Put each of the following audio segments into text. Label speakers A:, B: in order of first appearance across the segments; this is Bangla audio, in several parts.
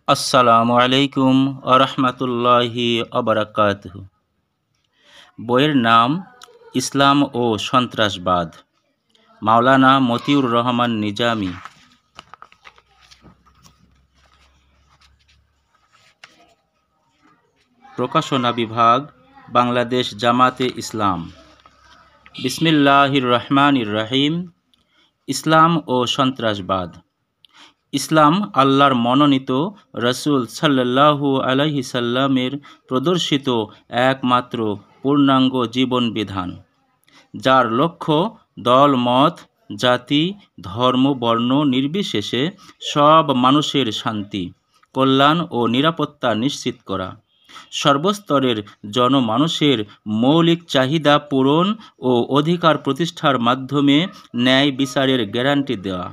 A: আসসালামু আলাইকুম আরহামাতুল্লাহি আবরাকাতুহু। বইয়ের নাম ইসলাম ও সন্ত্রাসবাদ, মাওলানা মতিউর রহমান নিজামী। প্রকাশনা বিভাগ, বাংলাদেশ জামাতে ইসলাম। বিসমিল্লাহির রহমানির রহিম। ইসলাম ও সন্ত্রাসবাদ। ইসলাম আল্লাহর মনোনীত রসুল সাল্লাল্লাহু আলাইহি সাল্লামের প্রদর্শিত একমাত্র পূর্ণাঙ্গ জীবন বিধান, যার লক্ষ্য দল, মত, জাতি, ধর্ম, বর্ণ নির্বিশেষে সব মানুষের শান্তি, কল্যাণ ও নিরাপত্তা নিশ্চিত করা, সর্বস্তরের জনমানুষের মৌলিক চাহিদা পূরণ ও অধিকার প্রতিষ্ঠার মাধ্যমে ন্যায় বিচারের গ্যারান্টি দেওয়া।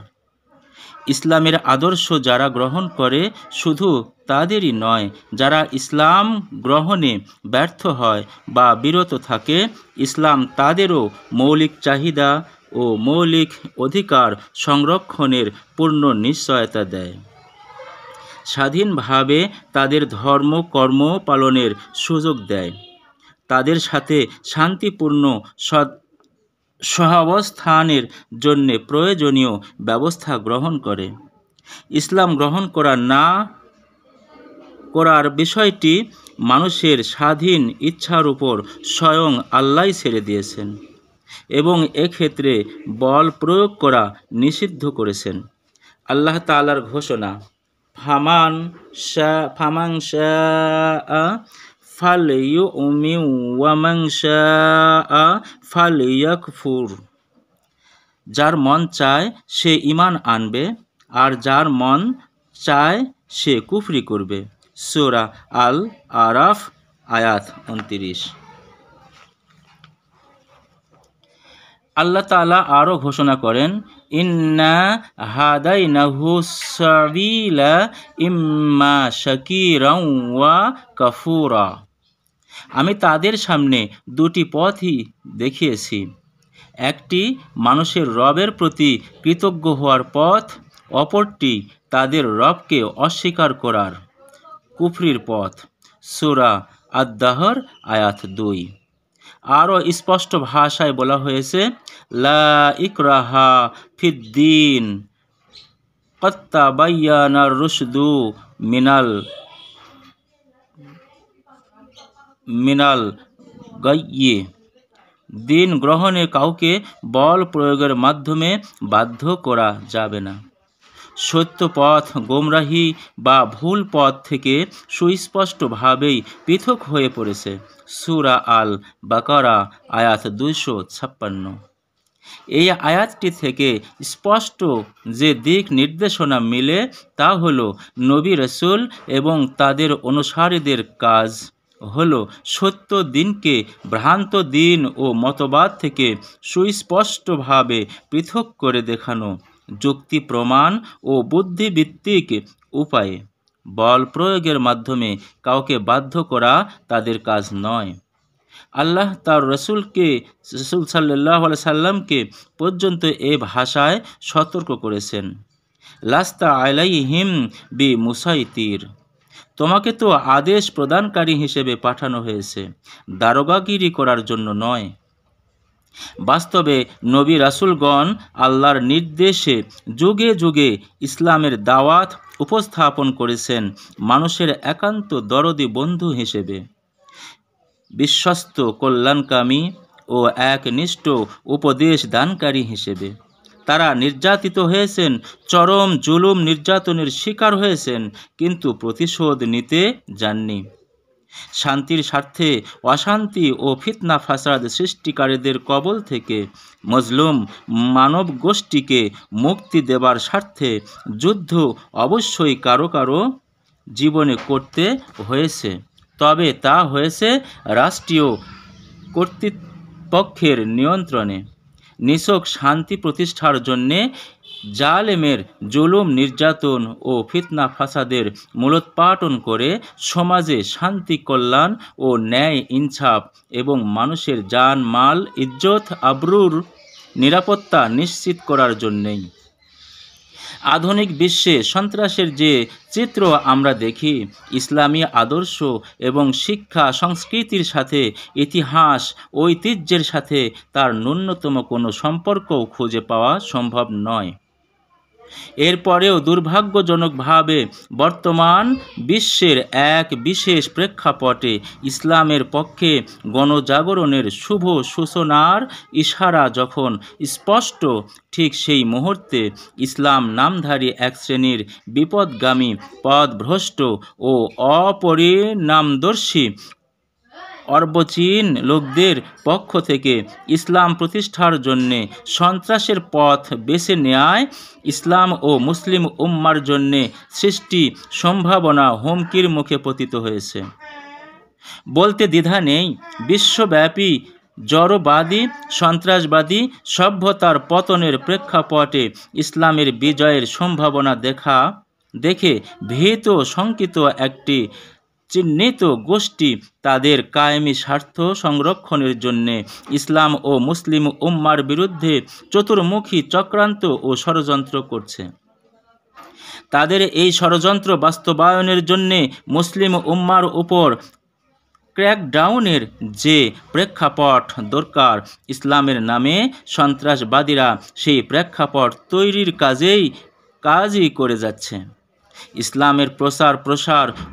A: ইসলামের আদর্শ যারা গ্রহণ করে, শুধু তাদেরই নয়, যারা ইসলাম গ্রহণে ব্যর্থ হয় বা বিরত থাকে, ইসলাম তাদেরও মৌলিক চাহিদা ও মৌলিক অধিকার সংরক্ষণের পূর্ণ নিশ্চয়তা দেয়। স্বাধীনভাবে তাদের ধর্ম কর্ম পালনের সুযোগ দেয়, তাদের সাথে শান্তিপূর্ণ সহাবস্থানের জন্য প্রয়োজনীয় ব্যবস্থা গ্রহণ করে। ইসলাম গ্রহণ করা না করার বিষয়টি মানুষের স্বাধীন ইচ্ছার উপর স্বয়ং আল্লাহ ছেড়ে দিয়েছেন এবং এক্ষেত্রে বল প্রয়োগ করা নিষিদ্ধ করেছেন। আল্লাহ তাআলার ঘোষণা, ফামান শাআ ফালইউমিন ওয়া মান শাআ ফালইয়াকফুর। যার মন চায় সে ঈমান আনবে, আর যার মন চায় সে কুফরি করবে। সূরা আল আরাফ আয়াত 29। আল্লাহ তাআলা আরও ঘোষণা করেন, ইন্না হাদাইনাহু সাবিলা ইম্মা শাকিরাও ওয়া কাফুরা। আমি তাদের সামনে দুটি পথই দেখিয়েছি, একটি মানুষের রবের প্রতি কৃতজ্ঞ হওয়ার পথ, অপরটি তাদের রবকে অস্বীকার করার কুফরির পথ। সূরা আদ-দাহর আয়াত 2। আরও স্পষ্ট ভাষায় বলা হয়েছে, লা ইকরাহা ফিদ্দিন ক্বাদ তাবায়্যানার রুশদু মিনাল গাইয়্যি। দিন গ্রহণে কাউকে বল প্রয়োগের মাধ্যমে বাধ্য করা যাবে না। সত্য পথ গোমরাহি বা ভুল পথ থেকে সুস্পষ্টভাবেই পৃথক হয়ে পড়েছে। সূরা আল বাকারা আয়াত 256। এই আয়াতটি থেকে স্পষ্ট যে দিক নির্দেশনা মিলে তা হলো, নবী রাসূল এবং তাদের অনুসারীদের কাজ হলো সত্য দিনকে ভ্রান্ত দিন ও মতবাদ থেকে সুস্পষ্টভাবে পৃথক করে দেখানো, যুক্তি প্রমাণ ও বুদ্ধিভিত্তিক উপায়ে। বল প্রয়োগের মাধ্যমে কাউকে বাধ্য করা তাদের কাজ নয়। আল্লাহ তার রসুল সাল্লাল্লাহু আলাইহি সাল্লামকে পর্যন্ত এ ভাষায় সতর্ক করেছেন, লাস্তা আলাইহিম বি মুসাইতির। তোমাকে তো আদেশ প্রদানকারী হিসেবে পাঠানো হয়েছে, দারোগাগিরি করার জন্য নয়। বাস্তবে নবী রাসূলগণ আল্লাহর নির্দেশে যুগে যুগে ইসলামের দাওয়াত উপস্থাপন করেছেন, মানুষের একান্ত দরদি বন্ধু হিসেবে, বিশ্বস্ত কল্যাণকামী ও একনিষ্ঠ উপদেশ দানকারী হিসেবে। তারা নির্যাতিত হয়েছেন, চরম জুলুম নির্যাতনের শিকার হয়েছেন, কিন্তু প্রতিশোধ নিতে যাননি। শান্তির স্বার্থে অশান্তি ও ফিতনা ফাসাদ সৃষ্টিকারীদের কবল থেকে মজলুম মানব গোষ্ঠীকে মুক্তি দেবার স্বার্থে যুদ্ধ অবশ্যই কারো কারো জীবনে করতে হয়েছে, তবে তা হয়েছে রাষ্ট্রীয় কর্তৃপক্ষের নিয়ন্ত্রণে। নিছক শান্তি প্রতিষ্ঠার জন্যে জালেমের জুলুম নির্যাতন ও ফিতনা ফাসাদের মূলোৎপাটন করে সমাজে শান্তি, কল্যাণ ও ন্যায় ইনসাফ এবং মানুষের জান মাল ইজ্জত আবরুর নিরাপত্তা নিশ্চিত করার জন্যেই। আধুনিক বিশ্বে সন্ত্রাসের যে চিত্র আমরা দেখি, ইসলামী আদর্শ এবং শিক্ষা সংস্কৃতির সাথে, ইতিহাস ঐতিহ্যের সাথে তার ন্যূনতম কোনো সম্পর্কও খুঁজে পাওয়া সম্ভব নয়। এরপরেও দুর্ভাগ্যজনকভাবে বর্তমান বিশ্বের এক বিশেষ প্রেক্ষাপটে ইসলামের পক্ষে গণজাগরণের শুভ সূচনার ইশারা যখন স্পষ্ট, ঠিক সেই মুহূর্তে ইসলাম নামধারী এক শ্রেণীর বিপদগামী, পথভ্রষ্ট ও অপরিণামদর্শী অর্বাচীন লোকদের পক্ষ থেকে ইসলাম প্রতিষ্ঠার জন্যে সন্ত্রাসের পথ বেছে নেয় ইসলাম ও মুসলিম উম্মার জন্যে সৃষ্টি সম্ভাবনা হুমকির মুখে পতিত হয়েছে। বলতে দ্বিধা নেই, বিশ্বব্যাপী জড়বাদী সন্ত্রাসবাদী সভ্যতার পতনের প্রেক্ষাপটে ইসলামের বিজয়ের সম্ভাবনা দেখে ভীত শঙ্কিত একটি চিহ্নিত গোষ্ঠী তাদের কায়েমি স্বার্থ সংরক্ষণের জন্যে ইসলাম ও মুসলিম উম্মার বিরুদ্ধে চতুর্মুখী চক্রান্ত ও ষড়যন্ত্র করছে। তাদের এই ষড়যন্ত্র বাস্তবায়নের জন্যে মুসলিম উম্মার উপর ক্র্যাকডাউনের যে প্রেক্ষাপট দরকার, ইসলামের নামে সন্ত্রাসবাদীরা সেই প্রেক্ষাপট তৈরির কাজই করে যাচ্ছে। ইসলামের প্রসার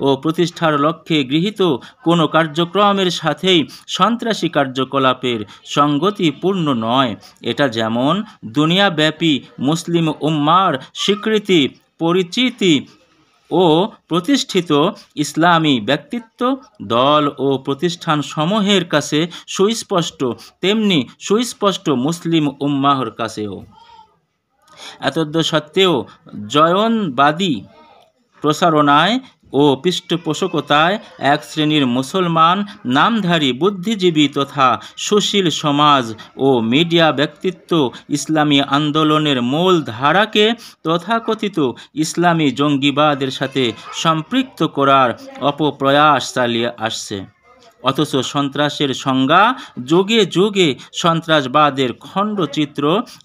A: ও প্রতিষ্ঠার লক্ষ্যে গৃহীত কোনো কার্যক্রমের সাথেই সন্ত্রাসী কার্যকলাপের সঙ্গতিপূর্ণ নয়। এটা যেমন দুনিয়াব্যাপী মুসলিম উম্মার স্বীকৃতি, পরিচিতি ও প্রতিষ্ঠিত ইসলামী ব্যক্তিত্ব, দল ও প্রতিষ্ঠান সমূহের কাছে সুস্পষ্ট, তেমনি সুস্পষ্ট মুসলিম উম্মাহর কাছেও। এতদ্সত্ত্বেও জয়নবাদী প্রসারণায় ও পৃষ্ঠপোষকতায় এক শ্রেণীর মুসলমান নামধারী বুদ্ধিজীবী তথা সুশীল সমাজ ও মিডিয়া ব্যক্তিত্ব ইসলামী আন্দোলনের মূল ধারাকে তথাকথিত ইসলামী জঙ্গিবাদের সাথে সম্পৃক্ত করার অপপ্রয়াস চালিয়ে আসছে। অথচ সন্ত্রাসের সংজ্ঞা যুগে যুগে সন্ত্রাসবাদের খণ্ডচিত্র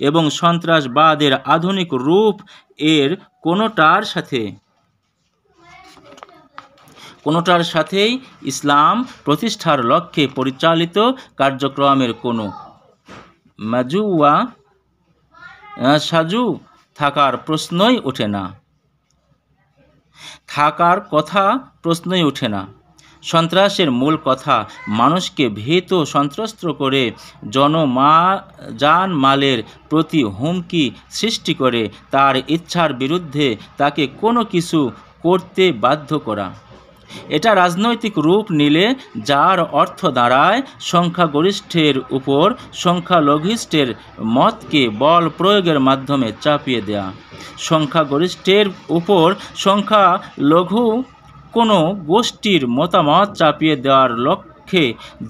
A: এবং সন্ত্রাসবাদের আধুনিক রূপ এর কোনোটার সাথেই ইসলাম প্রতিষ্ঠার লক্ষ্যে পরিচালিত কার্যক্রমের কোনো সাজু থাকার প্রশ্নই ওঠে না। সন্ত্রাসের মূল কথা মানুষকে ভীত সন্ত্রস্ত করে জানমালের প্রতি হুমকি সৃষ্টি করে তার ইচ্ছার বিরুদ্ধে তাকে কোনো কিছু করতে বাধ্য করা। এটা রাজনৈতিক রূপ নিলে যার অর্থ দাঁড়ায় সংখ্যাগরিষ্ঠের উপর সংখ্যালঘিষ্ঠের মতকে বল প্রয়োগের মাধ্যমে চাপিয়ে দেয়া, সংখ্যাগরিষ্ঠের উপর সংখ্যালঘু কোনো গোষ্ঠীর মতামত চাপিয়ে দেওয়ার লক্ষ্যে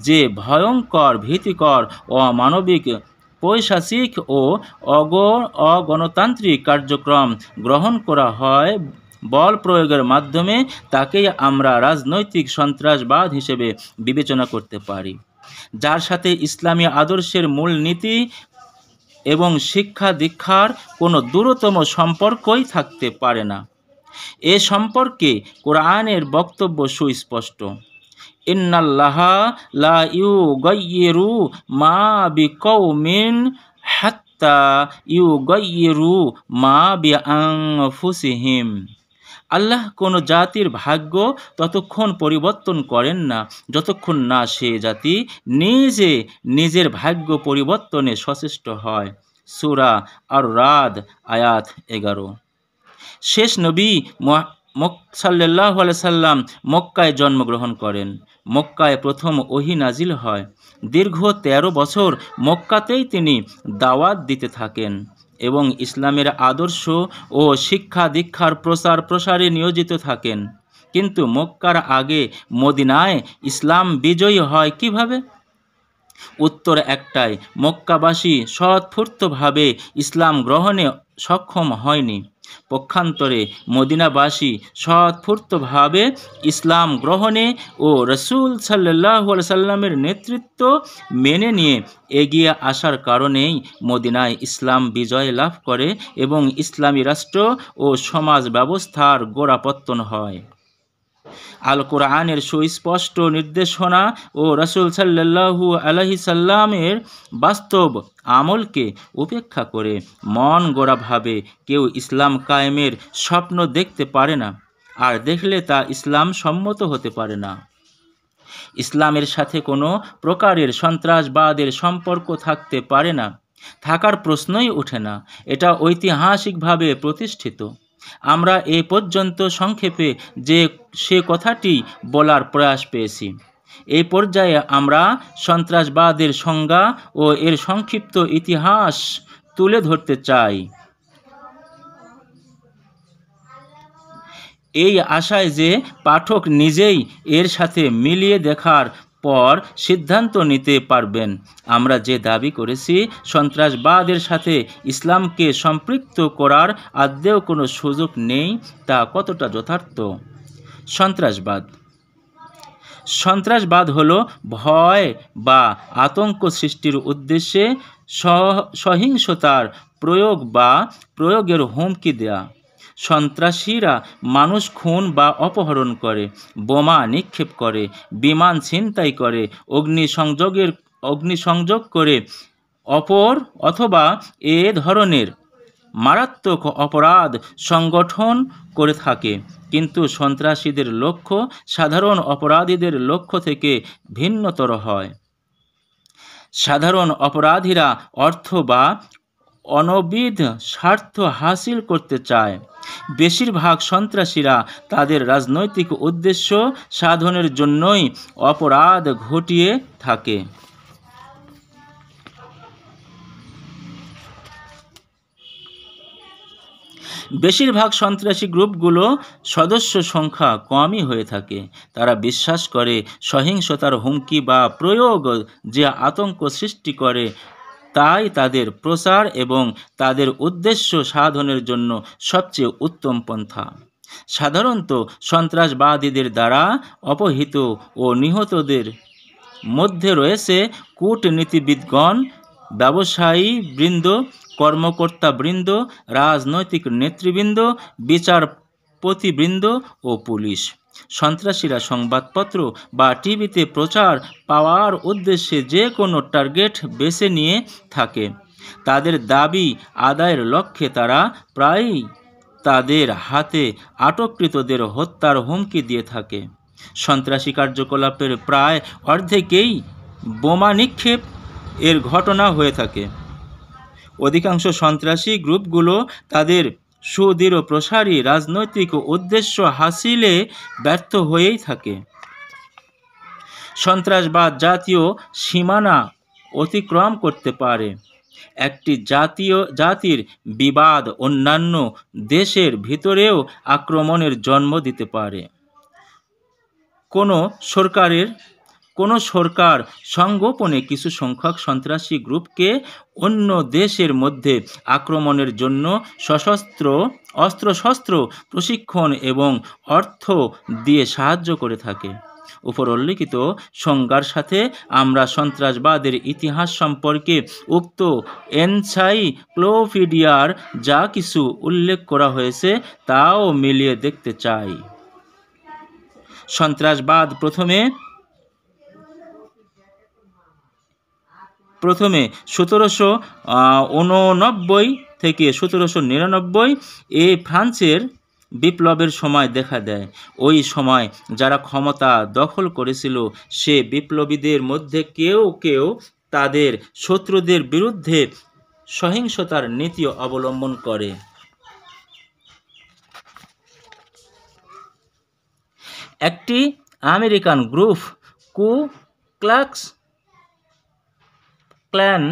A: যে ভয়ঙ্কর, ভীতিকর, অমানবিক, পৈশাচিক ও অগণতান্ত্রিক কার্যক্রম গ্রহণ করা হয় বল প্রয়োগের মাধ্যমে, তাকেই আমরা রাজনৈতিক সন্ত্রাসবাদ হিসেবে বিবেচনা করতে পারি, যার সাথে ইসলামী আদর্শের মূলনীতি এবং শিক্ষা দীক্ষার কোনো দূরতম সম্পর্কই থাকতে পারে না। এ সম্পর্কে কোরআনের বক্তব্য সুস্পষ্ট, ইন্নাল্লাহা লা ইউগাইয়িরু মা বিকওমিন হাত্তা ইউগাইয়িরু মা বিআনফুসিহিম। আল্লাহ কোনো জাতির ভাগ্য ততক্ষণ পরিবর্তন করেন না যতক্ষণ না সে জাতি নিজের ভাগ্য পরিবর্তনে সচেষ্ট হয়। সূরা আর-রাদ আয়াত 11। শেষ নবী সাল্লাল্লাহু আলাইহি সাল্লাম মক্কায় জন্মগ্রহণ করেন। মক্কায় প্রথম ওহী নাজিল হয়। দীর্ঘ 13 বছর মক্কাতেই তিনি দাওয়াত দিতে থাকেন এবং ইসলামের আদর্শ ও শিক্ষা দীক্ষার প্রসারে নিয়োজিত থাকেন। কিন্তু মক্কার আগে মদিনায় ইসলাম বিজয়ী হয় কিভাবে? উত্তর একটাই, মক্কাবাসী স্বতঃস্ফূর্তভাবে ইসলাম গ্রহণে সক্ষম হয়নি। পক্ষান্তরে মদিনাবাসী স্বতঃস্ফূর্তভাবে ইসলাম গ্রহণে ও রসুল সাল্লাল্লাহু আলাইহি সাল্লামের নেতৃত্ব মেনে নিয়ে এগিয়ে আসার কারণেই মদিনায় ইসলাম বিজয় লাভ করে এবং ইসলামী রাষ্ট্র ও সমাজ ব্যবস্থার গোড়াপত্তন হয়। আল কোরআনের সুস্পষ্ট নির্দেশনা ও রাসূল সাল্লাল্লাহু আলাইহি সাল্লামের বাস্তব আমলকে উপেক্ষা করে মন গড়াভাবে কেউ ইসলাম কায়েমের স্বপ্ন দেখতে পারে না, আর দেখলে তা ইসলাম সম্মত হতে পারে না। ইসলামের সাথে কোনো প্রকারের সন্ত্রাসবাদের সম্পর্ক থাকতে পারে না, থাকার প্রশ্নই ওঠে না। এটা ঐতিহাসিকভাবে প্রতিষ্ঠিত। আমরা এ পর্যন্ত সংক্ষেপে সে কথাটি বলার প্রয়াস পেয়েছি। এই পর্যায়ে আমরা সন্ত্রাসবাদের সংজ্ঞা ও এর সংক্ষিপ্ত ইতিহাস তুলে ধরতে চাই, এই আশায় যে পাঠক নিজেই এর সাথে মিলিয়ে দেখার পর সিদ্ধান্ত নিতে পারবেন। আমরা যে দাবি করেছি সন্ত্রাসবাদের সাথে ইসলামকে সম্পৃক্ত করার আদৌ কোনো সুযোগ নেই, তা কতটা যথার্থ। সন্ত্রাসবাদ হলো ভয় বা আতঙ্ক সৃষ্টির উদ্দেশ্যে সহিংসতার প্রয়োগ বা প্রয়োগের হুমকি দেয়া। সন্ত্রাসীরা মানুষ খুন বা অপহরণ করে, বোমা নিক্ষেপ করে, বিমান ছিনতাই করে, অগ্নিসংযোগ করে অথবা এ ধরনের মারাত্মক অপরাধ সংগঠন করে থাকে। কিন্তু সন্ত্রাসীদের লক্ষ্য সাধারণ অপরাধীদের লক্ষ্য থেকে ভিন্নতর হয়। সাধারণ অপরাধীরা অর্থ বা অনবিধ স্বার্থ হাসিল করতে চায়। বেশিরভাগ সন্ত্রাসীরা তাদের রাজনৈতিক উদ্দেশ্য সাধনের জন্যই অপরাধ ঘটিয়ে থাকে। বেশিরভাগ সন্ত্রাসী গ্রুপগুলো সদস্য সংখ্যা কমই হয়ে থাকে। তারা বিশ্বাস করে সহিংসতার হুমকি বা প্রয়োগ যে আতঙ্ক সৃষ্টি করে, তাই তাদের প্রচার এবং তাদের উদ্দেশ্য সাধনের জন্য সবচেয়ে উত্তম পন্থা। সাধারণত সন্ত্রাসবাদীদের দ্বারা অপহৃত ও নিহতদের মধ্যে রয়েছে কূটনীতিবিদগণ, ব্যবসায়ী বৃন্দ, কর্মকর্তা বৃন্দ, রাজনৈতিক নেতৃবৃন্দ, বিচারপতিবৃন্দ ও পুলিশ। সন্ত্রাসীরা সংবাদপত্র বা টিভিতে প্রচার পাওয়ার উদ্দেশ্যে যে কোনো টার্গেট বেছে নিয়ে থাকে। তাদের দাবি আদায়ের লক্ষ্যে তারা প্রায়ই তাদের হাতে আটককৃতদের হত্যার হুমকি দিয়ে থাকে। সন্ত্রাসী কার্যকলাপের প্রায় অর্ধেকেই বোমা নিক্ষেপ এর ঘটনা হয়ে থাকে। অধিকাংশ সন্ত্রাসী গ্রুপগুলো তাদের সুদৃঢ় প্রসারী রাজনৈতিক উদ্দেশ্য হাসিলে ব্যর্থ হয়েই থাকে। সন্ত্রাসবাদ জাতীয় সীমানা অতিক্রম করতে পারে। একটি জাতির বিবাদ অন্যান্য দেশের ভিতরেও আক্রমণের জন্ম দিতে পারে। কোনো সরকার সংগোপনে কিছু সংখ্যক সন্ত্রাসী গ্রুপকে অন্য দেশের মধ্যে আক্রমণের জন্য অস্ত্রশস্ত্র, প্রশিক্ষণ এবং অর্থ দিয়ে সাহায্য করে থাকে। উপরোল্লিখিত সংজ্ঞার সাথে আমরা সন্ত্রাসবাদের ইতিহাস সম্পর্কে উক্ত এনসাইক্লোপিডিয়ার যা কিছু উল্লেখ করা হয়েছে তাও মিলিয়ে দেখতে চাই। সন্ত্রাসবাদ প্রথমে 1789 থেকে 1799 ফ্রান্সের বিপ্লবের সময় দেখা দেয়। ওই সময় যারা ক্ষমতা দখল করেছিল সে বিপ্লবীদের মধ্যে কেউ কেউ তাদের শত্রুদের বিরুদ্ধে সহিংসতার নীতি অবলম্বন করে। একটি আমেরিকান গ্রুপ কু ক্লাক্স ক্ল্যান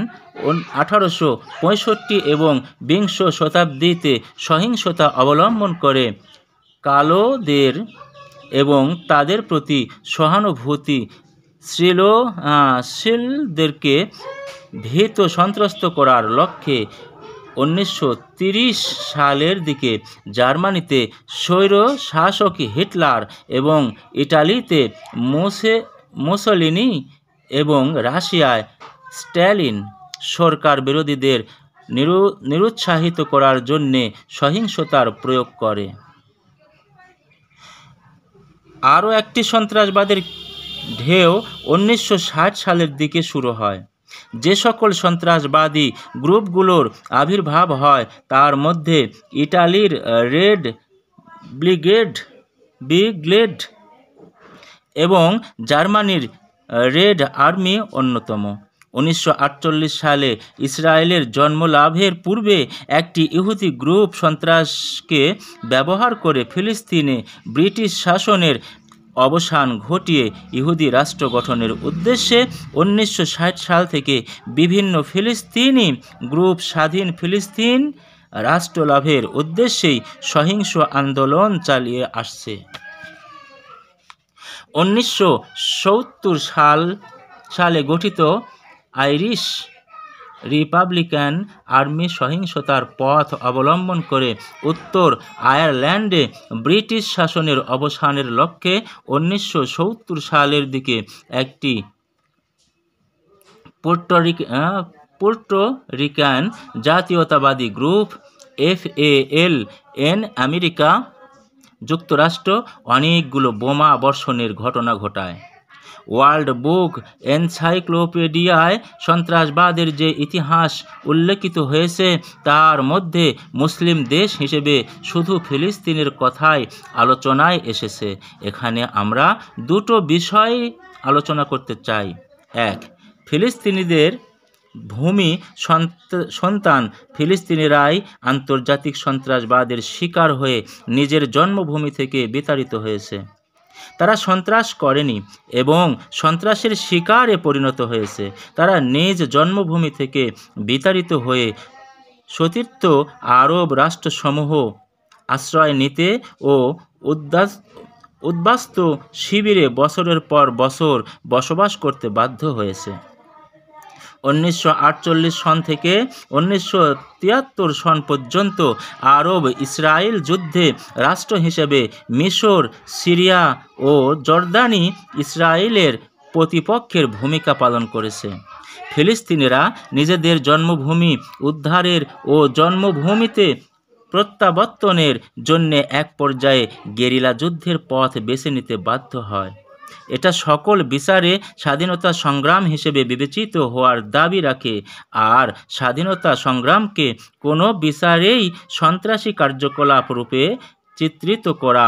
A: 1865 এবং 20 শতাব্দীতে সহিংসতা অবলম্বন করে কালোদের এবং তাদের প্রতি সহানুভূতিশীলদেরকে ভীত সন্ত্রস্ত করার লক্ষ্যে 1930 সালের দিকে জার্মানিতে স্বৈর শাসক হিটলার এবং ইটালিতে মুসোলিনি এবং রাশিয়ায় স্ট্যালিন সরকার বিরোধীদের নিরুৎসাহিত করার জন্যে সহিংসতার প্রয়োগ করে। আরও একটি সন্ত্রাসবাদের ঢেউ 1960 সালের দিকে শুরু হয়। যে সকল সন্ত্রাসবাদী গ্রুপগুলোর আবির্ভাব হয় তার মধ্যে ইটালির রেড ব্রিগেড এবং জার্মানির রেড আর্মি অন্যতম। 1948 সালে ইসরায়েলের জন্মলাভের পূর্বে একটি ইহুদি গ্রুপ সন্ত্রাসকে ব্যবহার করে ফিলিস্তিনে ব্রিটিশ শাসনের অবসান ঘটিয়ে ইহুদি রাষ্ট্র গঠনের উদ্দেশ্যে 1960 সাল থেকে বিভিন্ন ফিলিস্তিনি গ্রুপ স্বাধীন ফিলিস্তিন রাষ্ট্র লাভের উদ্দেশ্যেই সহিংস আন্দোলন চালিয়ে আসছে। 1970 সালে গঠিত আইরিশ রিপাবলিকান আর্মি সহিংসতার পথ অবলম্বন করে উত্তর আয়ারল্যান্ডে ব্রিটিশ শাসনের অবসানের লক্ষ্যে 1970 সালের দিকে একটি পুর্টোরিকান জাতীয়তাবাদী গ্রুপ FALN আমেরিকা যুক্তরাষ্ট্র অনেকগুলো বোমা বর্ষণের ঘটনা ঘটায়। ওয়ার্ল্ড বুক এনসাইক্লোপিডিয়ায় সন্ত্রাসবাদের যে ইতিহাস উল্লেখিত হয়েছে তার মধ্যে মুসলিম দেশ হিসেবে শুধু ফিলিস্তিনের কথাই আলোচনায় এসেছে। এখানে আমরা দুটো বিষয় আলোচনা করতে চাই। এক, ফিলিস্তিনিদের ভূমি সন্তান ফিলিস্তিনিরাই আন্তর্জাতিক সন্ত্রাসবাদের শিকার হয়ে নিজের জন্মভূমি থেকে বিতাড়িত হয়েছে। তারা সন্ত্রাস করেনি এবং সন্ত্রাসের শিকারে পরিণত হয়েছে। তারা নিজ জন্মভূমি থেকে বিতাড়িত হয়ে সতীর্থ আরব রাষ্ট্রসমূহ আশ্রয় নিতে ও উদ্বাস্তু শিবিরে বছরের পর বছর বসবাস করতে বাধ্য হয়েছে। 1948 সন থেকে 1973 সন পর্যন্ত আরব ইসরায়েল যুদ্ধে রাষ্ট্র হিসেবে মিশর, সিরিয়া ও জর্দানি ইসরায়েলের প্রতিপক্ষের ভূমিকা পালন করেছে। ফিলিস্তিনিরা নিজেদের জন্মভূমি উদ্ধারের ও জন্মভূমিতে প্রত্যাবর্তনের জন্য এক পর্যায়ে গেরিলা যুদ্ধের পথ বেছে নিতে বাধ্য হয়। এটা সকল বিচারে স্বাধীনতা সংগ্রাম হিসেবে বিবেচিত হওয়ার দাবি রাখে, আর স্বাধীনতা সংগ্রামকে কোনো বিচারেই সন্ত্রাসী কার্যকলাপ রূপে চিত্রিত করা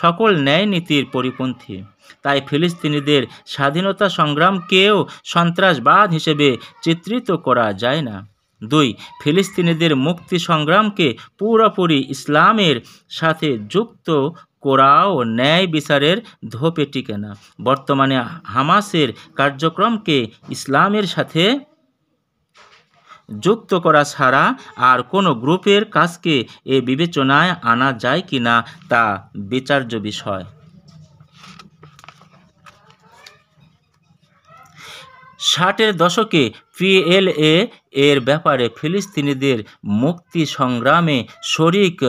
A: সকল ন্যায় নীতির পরিপন্থী। তাই ফিলিস্তিনিদের স্বাধীনতা সংগ্রামকেও সন্ত্রাসবাদ হিসেবে চিত্রিত করা যায় না। 2, ফিলিস্তিনিদের মুক্তি সংগ্রামকে পুরোপুরি ইসলামের সাথে যুক্ত করাও ন্যায় বিচারের ধোপে টিকে না। বর্তমানে হামাসের কার্যক্রমকে ইসলামের সাথে যুক্ত করা ছাড়া আর কোনো গ্রুপের কাজকে এ বিবেচনায় আনা যায় কিনা তা বিচার্য বিষয়। 60-এর দশকে PLA এর ব্যাপারে ফিলিস্তিনিদের মুক্তি সংগ্রামে শরিক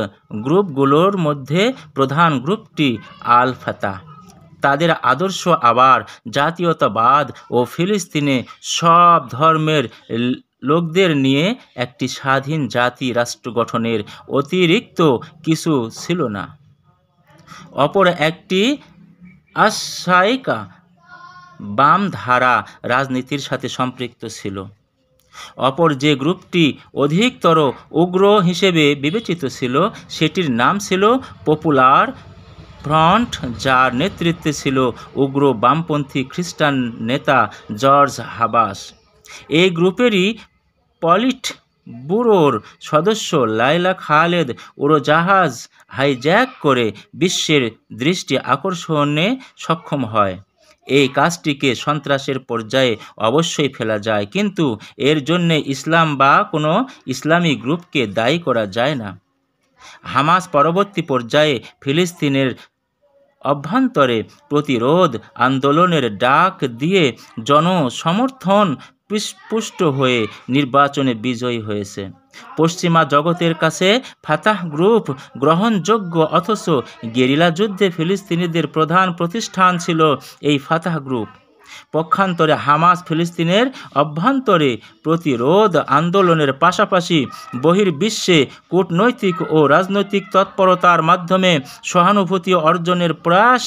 A: গ্রুপগুলোর মধ্যে প্রধান গ্রুপটি আল ফাতাহ। তাদের আদর্শ আবার জাতীয়তাবাদ ও ফিলিস্তিনে সব ধর্মের লোকদের নিয়ে একটি স্বাধীন জাতি রাষ্ট্র গঠনের অতিরিক্ত কিছু ছিল না। অপর একটি আশায়িকা বাম ধারা রাজনীতির সাথে সম্পৃক্ত ছিল। অপর যে গ্রুপটি অধিকতর উগ্র হিসেবে বিবেচিত ছিল সেটির নাম ছিল পপুলার ফ্রন্ট, যার নেতৃত্বে ছিল উগ্র বামপন্থী খ্রিস্টান নেতা জর্জ হাবাস। এই গ্রুপেরই পলিট ব্যুরোর সদস্য লাইলা খালেদ উড়োজাহাজ হাইজ্যাক করে বিশ্বের দৃষ্টি আকর্ষণে সক্ষম হয়। এই কাজটিকে সন্ত্রাসের পর্যায়ে অবশ্যই ফেলা যায়, কিন্তু এর জন্যে ইসলাম বা কোনো ইসলামী গ্রুপকে দায়ী করা যায় না। হামাস পরবর্তী পর্যায়ে ফিলিস্তিনের অভ্যন্তরে প্রতিরোধ আন্দোলনের ডাক দিয়ে জনসমর্থন পুষ্ট হয়ে নির্বাচনে বিজয়ী হয়েছে। পশ্চিমা জগতের কাছে ফাতাহ গ্রুপ গ্রহণযোগ্য, অথচ গেরিলা যুদ্ধে ফিলিস্তিনিদের প্রধান প্রতিষ্ঠান ছিল এই ফাতাহ গ্রুপ। পক্ষান্তরে হামাস ফিলিস্তিনের অভ্যন্তরে প্রতিরোধ আন্দোলনের পাশাপাশি বহির্বিশ্বে কূটনৈতিক ও রাজনৈতিক তৎপরতার মাধ্যমে সহানুভূতি অর্জনের প্রয়াস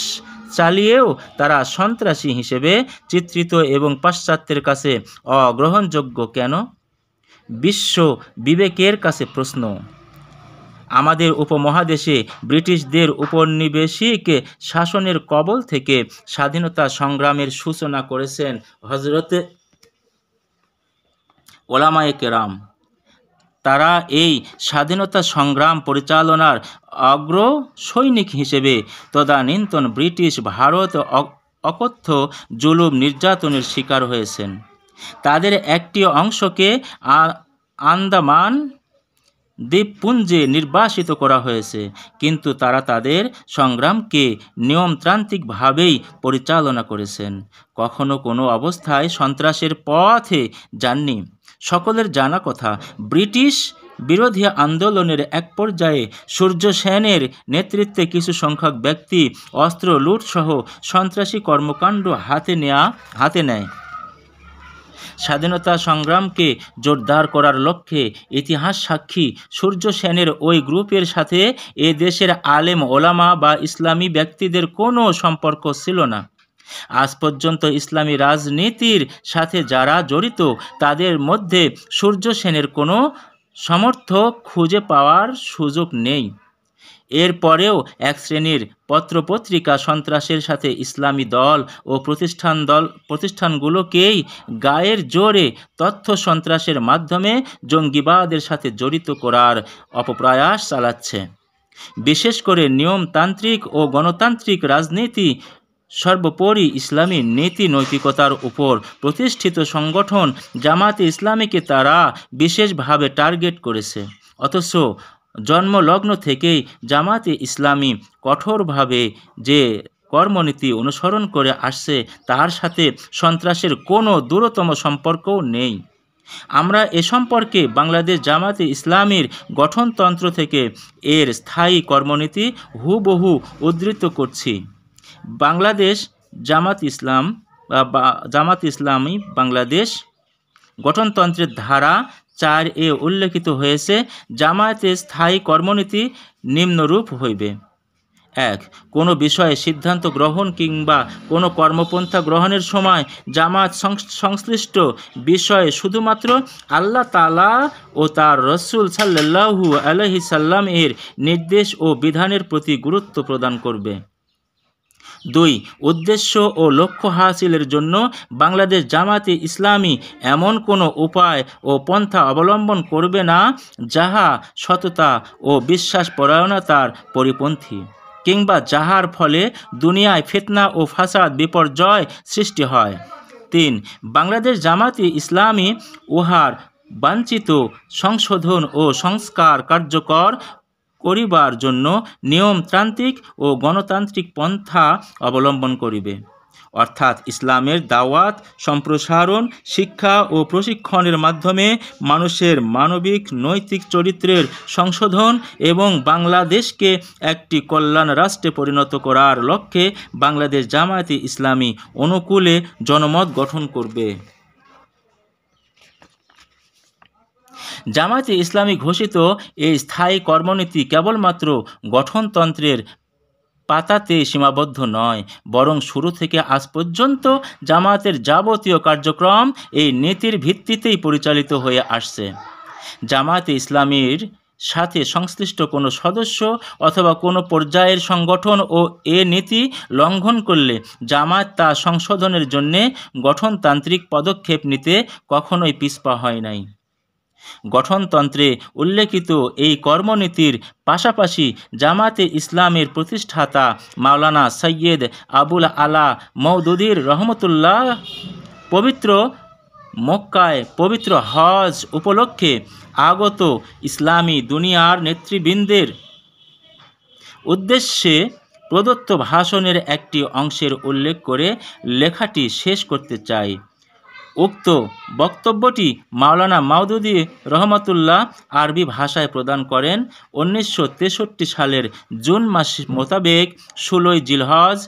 A: চালিয়েও তারা সন্ত্রাসী হিসেবে চিত্রিত এবং পাশ্চাত্যের কাছে অগ্রহণযোগ্য কেন? বিশ্ব বিবেকের কাছে প্রশ্ন। আমাদের উপমহাদেশে ব্রিটিশদের উপনিবেশিক শাসনের কবল থেকে স্বাধীনতা সংগ্রামের সূচনা করেছেন হযরতে ওলামায়ে কেরাম। তারা এই স্বাধীনতা সংগ্রাম পরিচালনার অগ্র সৈনিক হিসেবে তদানীন্তন ব্রিটিশ ভারত অকথ্য জুলুম নির্যাতনের শিকার হয়েছেন। তাদের একটি অংশকে আন্দামান দ্বীপপুঞ্জে নির্বাসিত করা হয়েছে, কিন্তু তারা তাদের সংগ্রামকে নিয়মতান্ত্রিকভাবেই পরিচালনা করেছেন, কখনো কোনো অবস্থায় সন্ত্রাসের পথে যাননি। সকলের জানা কথা, ব্রিটিশ বিরোধী আন্দোলনের এক পর্যায়ে সূর্য সেনের নেতৃত্বে কিছু সংখ্যক ব্যক্তি অস্ত্র লুটসহ সন্ত্রাসী কর্মকাণ্ড হাতে নেয়। স্বাধীনতা সংগ্রামকে জোরদার করার লক্ষ্যে ইতিহাস সাক্ষী সূর্য সেনের ওই গ্রুপের সাথে এ দেশের আলেম ওলামা বা ইসলামী ব্যক্তিদের কোনো সম্পর্ক ছিল না। আজ পর্যন্ত ইসলামী রাজনীতির সাথে যারা জড়িত তাদের মধ্যে সূর্য সেনের কোনো সমর্থক খুঁজে পাওয়ার সুযোগ নেই। এরপরেও এক শ্রেণীর পত্রপত্রিকা সন্ত্রাসের সাথে ইসলামী দল ও প্রতিষ্ঠানগুলোকেই গায়ের জোরে তথ্য সন্ত্রাসের মাধ্যমে জঙ্গিবাদের সাথে জড়িত করার অপপ্রয়াস চালাচ্ছে। বিশেষ করে নিয়মতান্ত্রিক ও গণতান্ত্রিক রাজনীতি, সর্বোপরি ইসলামী নীতি নৈতিকতার উপর প্রতিষ্ঠিত সংগঠন জামাতে ইসলামীকে তারা বিশেষভাবে টার্গেট করেছে। অথচ জন্মলগ্ন থেকেই জামাতে ইসলামী কঠোরভাবে যে কর্মনীতি অনুসরণ করে আসছে তার সাথে সন্ত্রাসের কোনো দূরতম সম্পর্কও নেই। আমরা এ সম্পর্কে বাংলাদেশ জামাতে ইসলামীর গঠনতন্ত্র থেকে এর স্থায়ী কর্মনীতি হুবহু উদ্ধৃত করছি। বাংলাদেশ জামাত ইসলামী বাংলাদেশ গঠনতন্ত্রের ধারা 4 উল্লেখিত হয়েছে, জামায়াতের স্থায়ী কর্মনীতি নিম্নরূপ হইবে: 1. কোনো বিষয়ে সিদ্ধান্ত গ্রহণ কিংবা কোনো কর্মপন্থা গ্রহণের সময় জামাত সংশ্লিষ্ট বিষয়ে শুধুমাত্র আল্লাহ তাআলা ও তার রাসূল সাল্লাল্লাহু আলাইহি সাল্লাম এর নির্দেশ ও বিধানের প্রতি গুরুত্ব প্রদান করবে। 2. উদ্দেশ্য ও লক্ষ্য হাসিলের জন্য বাংলাদেশ জামাতে ইসলামী এমন কোনো উপায় ও পন্থা অবলম্বন করবে না যাহা সততা ও বিশ্বাসপরায়ণতার পরিপন্থী, কিংবা যাহার ফলে দুনিয়ায় ফিতনা ও ফাসাদ বিপর্যয় সৃষ্টি হয়। 3. বাংলাদেশ জামাতে ইসলামী উহার বাঞ্ছিত সংশোধন ও সংস্কার কার্যকর করিবার জন্য নিয়মতান্ত্রিক ও গণতান্ত্রিক পন্থা অবলম্বন করিবে, অর্থাৎ ইসলামের দাওয়াত, সম্প্রসারণ, শিক্ষা ও প্রশিক্ষণের মাধ্যমে মানুষের মানবিক নৈতিক চরিত্রের সংশোধন এবং বাংলাদেশকে একটি কল্যাণ রাষ্ট্রে পরিণত করার লক্ষ্যে বাংলাদেশ জামায়াতে ইসলামী অনুকূলে জনমত গঠন করবে। জামায়াতে ইসলামী ঘোষিত এই স্থায়ী কর্মনীতি কেবলমাত্র গঠনতন্ত্রের পাতাতে সীমাবদ্ধ নয়, বরং শুরু থেকে আজ পর্যন্ত জামায়াতের যাবতীয় কার্যক্রম এই নীতির ভিত্তিতেই পরিচালিত হয়ে আসছে। জামায়াতে ইসলামীর সাথে সংশ্লিষ্ট কোনো সদস্য অথবা কোনো পর্যায়ের সংগঠন ও এ নীতি লঙ্ঘন করলে জামায়াত তা সংশোধনের জন্যে গঠনতান্ত্রিক পদক্ষেপ নিতে কখনোই পিছপা হয় নাই। গঠনতন্ত্রে উল্লেখিত এই কর্মনীতির পাশাপাশি জামাতে ইসলামের প্রতিষ্ঠাতা মাওলানা সৈয়দ আবুল আলা মওদুদীর রহমতুল্লাহ পবিত্র মক্কায় পবিত্র হজ উপলক্ষে আগত ইসলামী দুনিয়ার নেতৃবৃন্দের উদ্দেশ্যে প্রদত্ত ভাষণের একটি অংশের উল্লেখ করে লেখাটি শেষ করতে চাই। উক্ত বক্তব্যটি মাওলানা মাওদুদী রহমাতুল্লাহ আরবি ভাষায় প্রদান করেন 1963 সালের জুন মাস মোতাবেক 16 জিলহজ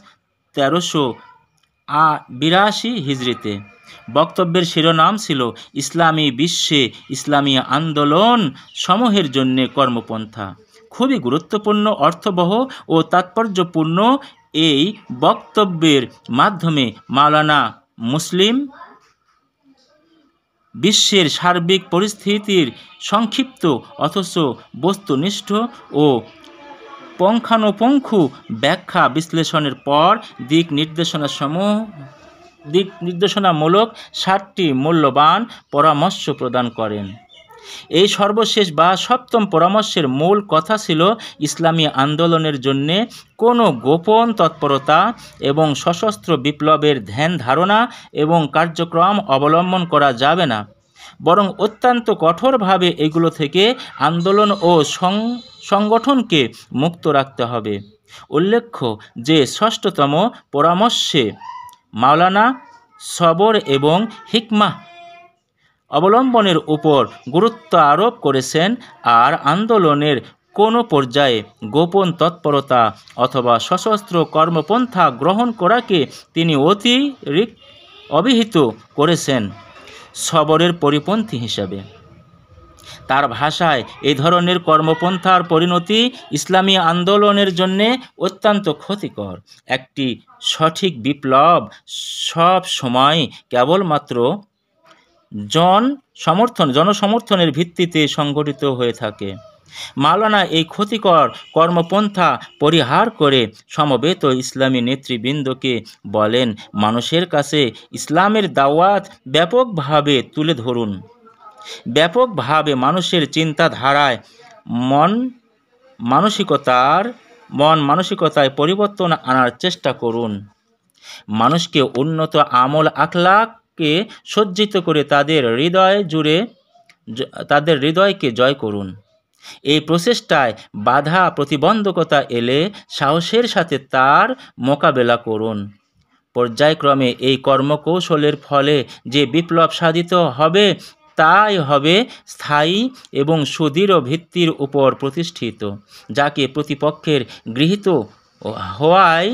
A: 1382 হিজরিতে। বক্তব্যের শিরোনাম ছিল ইসলামী বিশ্বে ইসলামী আন্দোলন সমূহের জন্য কর্মপন্থা। খুবই গুরুত্বপূর্ণ, অর্থবহ ও তাৎপর্যপূর্ণ এই বক্তব্যের মাধ্যমে মাওলানা মুসলিম বিশ্বের সার্বিক পরিস্থিতির সংক্ষিপ্ত অথচ বস্তুনিষ্ঠ ও পুঙ্খানুপুঙ্খু ব্যাখ্যা বিশ্লেষণের পর দিক নির্দেশনামূলক 7টি মূল্যবান পরামর্শ প্রদান করেন। এই সর্বশেষ বা 7ম পরামর্শের মূল কথা ছিল ইসলামী আন্দোলনের জন্য কোনো গোপন তৎপরতা এবং সশস্ত্র বিপ্লবের ধ্যান ধারণা এবং কার্যক্রম অবলম্বন করা যাবে না, বরং অত্যন্ত কঠোরভাবে এগুলো থেকে আন্দোলন ও সংগঠনকে মুক্ত রাখতে হবে। উল্লেখ্য যে 6তম পরামর্শে মাওলানা সবর এবং হিকমাহ অবলম্বনের উপর গুরুত্ব আরোপ করেছেন, আর আন্দোলনের কোনো পর্যায়ে গোপন তৎপরতা অথবা সশস্ত্র কর্মপন্থা গ্রহণ করাকে তিনি অভিহিত করেছেন সবরের পরিপন্থী হিসাবে। তার ভাষায় এই ধরনের কর্মপন্থার পরিণতি ইসলামী আন্দোলনের জন্য অত্যন্ত ক্ষতিকর। একটি সঠিক বিপ্লব সব সময় কেবলমাত্র জনসমর্থনের ভিত্তিতে সংগঠিত হয়ে থাকে। মাওলানা এই ক্ষতিকর কর্মপন্থা পরিহার করে সমবেত ইসলামী নেতৃবৃন্দকে বলেন, মানুষের কাছে ইসলামের দাওয়াত ব্যাপকভাবে তুলে ধরুন, ব্যাপকভাবে মানুষের চিন্তাধারায় মন মানসিকতায় পরিবর্তন আনার চেষ্টা করুন, মানুষকে উন্নত আমল আখলাককে সজ্জিত করে তাদের হৃদয়কে জয় করুন। এই প্রচেষ্টায় বাধা প্রতিবন্ধকতা এলে সাহসের সাথে তার মোকাবেলা করুন। পর্যায়ক্রমে এই কর্মকৌশলের ফলে যে বিপ্লব সাধিত হবে তাই হবে স্থায়ী এবং সুদৃঢ় ভিত্তির উপর প্রতিষ্ঠিত, যাকে প্রতিপক্ষের গৃহীত হওয়ায়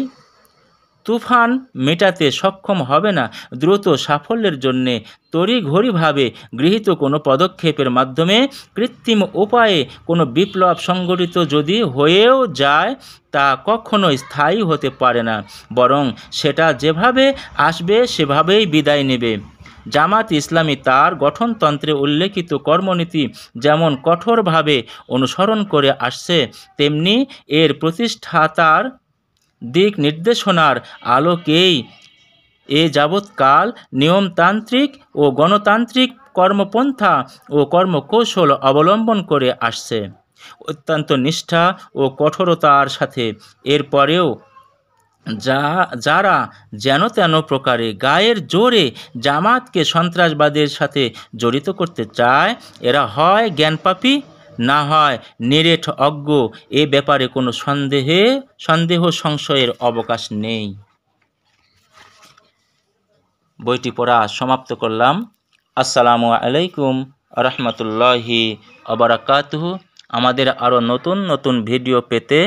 A: তুফান মেটাতে সক্ষম হবে না। দ্রুত সাফল্যের জন্যে তড়িঘড়িভাবে গৃহীত কোনো পদক্ষেপের মাধ্যমে কৃত্রিম উপায়ে কোনো বিপ্লব সংগঠিত যদি হয়েও যায় তা কখনোই স্থায়ী হতে পারে না, বরং সেটা যেভাবে আসবে সেভাবেই বিদায় নেবে। জামাত ইসলামী তার গঠনতন্ত্রে উল্লেখিত কর্মনীতি যেমন কঠোরভাবে অনুসরণ করে আসছে, তেমনি এর প্রতিষ্ঠাতার দিক নির্দেশনার আলোকেই এ যাবৎকাল নিয়মতান্ত্রিক ও গণতান্ত্রিক কর্মপন্থা ও কর্মকৌশল অবলম্বন করে আসছে অত্যন্ত নিষ্ঠা ও কঠোরতার সাথে। এরপরেও যারা যেন তেন প্রকারে গায়ের জোরে জামাতকে সন্ত্রাসবাদের সাথে জড়িত করতে চায়, এরা হয় জ্ঞানপাপী না হয় নিরেট অজ্ঞ। এ ব্যাপারে কোনো সন্দেহ সংশয়ের অবকাশ নেই। বইটি পড়া সমাপ্ত করলাম। আসসালামু আলাইকুম রহমতুল্লাহি ওবারাকাতুহু। আমাদের আরও নতুন নতুন ভিডিও পেতে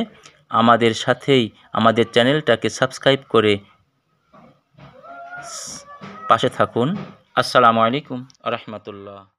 A: আমাদের সাথেই আমাদের চ্যানেলটাকে সাবস্ক্রাইব করে পাশে থাকুন। আসসালামু আলাইকুম রহমতুল্লাহ।